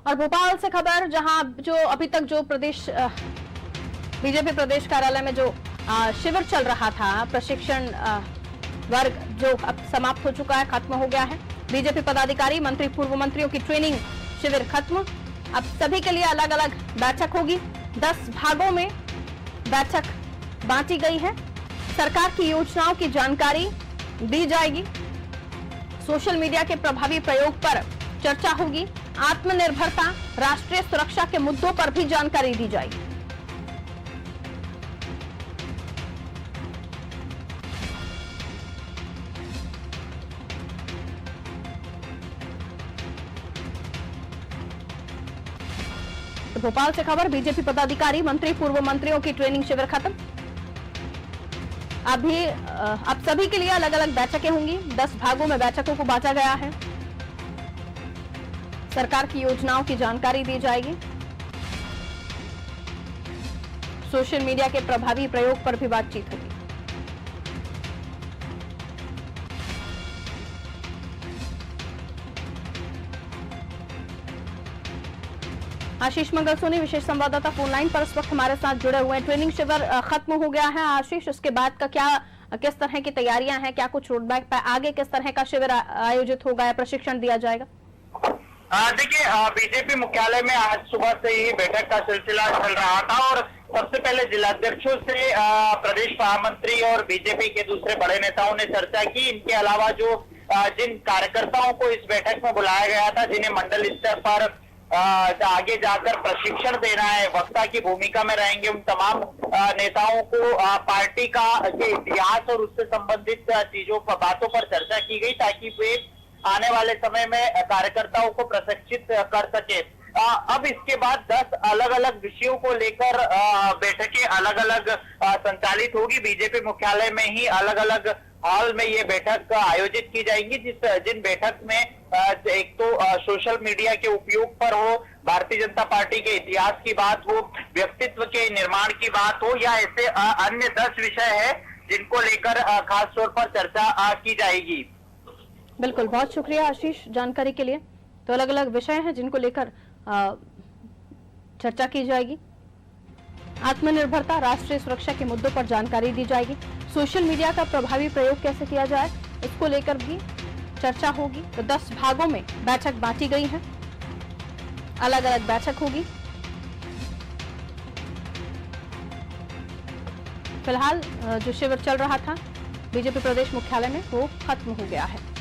और भोपाल से खबर, जहां जो अभी तक जो प्रदेश बीजेपी प्रदेश कार्यालय में जो शिविर चल रहा था, प्रशिक्षण वर्ग जो अब समाप्त हो चुका है, खत्म हो गया है। बीजेपी पदाधिकारी, मंत्री, पूर्व मंत्रियों की ट्रेनिंग शिविर खत्म। अब सभी के लिए अलग अलग बैठक होगी। 10 भागों में बैठक बांटी गई है। सरकार की योजनाओं की जानकारी दी जाएगी। सोशल मीडिया के प्रभावी प्रयोग पर चर्चा होगी। आत्मनिर्भरता, राष्ट्रीय सुरक्षा के मुद्दों पर भी जानकारी दी जाएगी। तो भोपाल से खबर, बीजेपी पदाधिकारी, मंत्री, पूर्व मंत्रियों की ट्रेनिंग शिविर खत्म। अब सभी के लिए अलग अलग बैठकें होंगी। 10 भागों में बैठकों को बांटा गया है। सरकार की योजनाओं की जानकारी दी जाएगी। सोशल मीडिया के प्रभावी प्रयोग पर भी बातचीत होगी। आशीष मंगल सोनी, विशेष संवाददाता, फोन लाइन पर इस वक्त हमारे साथ जुड़े हुए हैं। ट्रेनिंग शिविर खत्म हो गया है आशीष, उसके बाद का क्या, किस तरह की तैयारियां हैं, क्या कुछ रोडमैप पे आगे किस तरह का शिविर आयोजित होगा या प्रशिक्षण दिया जाएगा? देखिए, बीजेपी मुख्यालय में आज सुबह से ही बैठक का सिलसिला चल रहा था और सबसे पहले जिलाध्यक्षों से प्रदेश महामंत्री और बीजेपी के दूसरे बड़े नेताओं ने चर्चा की। इनके अलावा जो जिन कार्यकर्ताओं को इस बैठक में बुलाया गया था, जिन्हें मंडल स्तर पर आगे जाकर प्रशिक्षण देना है, वक्ता की भूमिका में रहेंगे, उन तमाम नेताओं को पार्टी का के इतिहास और उससे संबंधित चीजों पर, बातों पर चर्चा की गई, ताकि वे आने वाले समय में कार्यकर्ताओं को प्रशिक्षित कर सके। अब इसके बाद 10 अलग अलग विषयों को लेकर बैठकें अलग अलग संचालित होगी। बीजेपी मुख्यालय में ही अलग अलग हॉल में ये बैठक आयोजित की जाएंगी, जिन बैठक में एक तो सोशल मीडिया के उपयोग पर हो, भारतीय जनता पार्टी के इतिहास की बात हो, व्यक्तित्व के निर्माण की बात हो, या ऐसे अन्य 10 विषय है जिनको लेकर खास तौर पर चर्चा की जाएगी। बिल्कुल, बहुत शुक्रिया आशीष जानकारी के लिए। तो अलग अलग विषय हैं जिनको लेकर चर्चा की जाएगी। आत्मनिर्भरता, राष्ट्रीय सुरक्षा के मुद्दों पर जानकारी दी जाएगी। सोशल मीडिया का प्रभावी प्रयोग कैसे किया जाए, इसको लेकर भी चर्चा होगी। तो 10 भागों में बैठक बांटी गई है, अलग अलग बैठक होगी। फिलहाल जो शिविर चल रहा था बीजेपी प्रदेश मुख्यालय में, वो खत्म हो गया है।